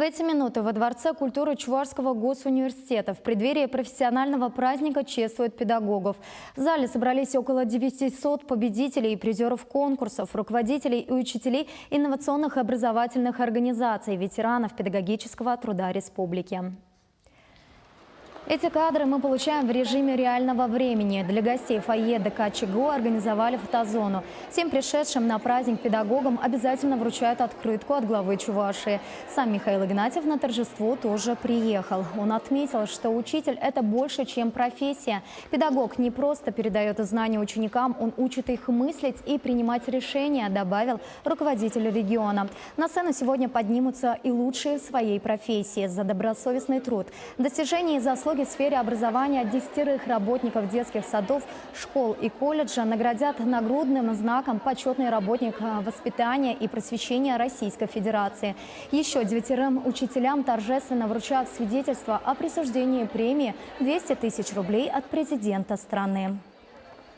В эти минуты во Дворце культуры Чувашского госуниверситета в преддверии профессионального праздника чествуют педагогов. В зале собрались около 900 победителей и призеров конкурсов, руководителей и учителей инновационных образовательных организаций, ветеранов педагогического труда республики. Эти кадры мы получаем в режиме реального времени. Для гостей фойе ДК ЧГУ организовали фотозону. Всем пришедшим на праздник педагогам обязательно вручают открытку от главы Чувашии. Сам Михаил Игнатьев на торжество тоже приехал. Он отметил, что учитель – это больше, чем профессия. Педагог не просто передает знания ученикам, он учит их мыслить и принимать решения, добавил руководитель региона. На сцену сегодня поднимутся и лучшие в своей профессии за добросовестный труд, достижения и заслуги в сфере образования 10 работников детских садов, школ и колледжа наградят нагрудным знаком «Почетный работник воспитания и просвещения Российской Федерации». Еще 9 учителям торжественно вручат свидетельство о присуждении премии 200 000 рублей от президента страны.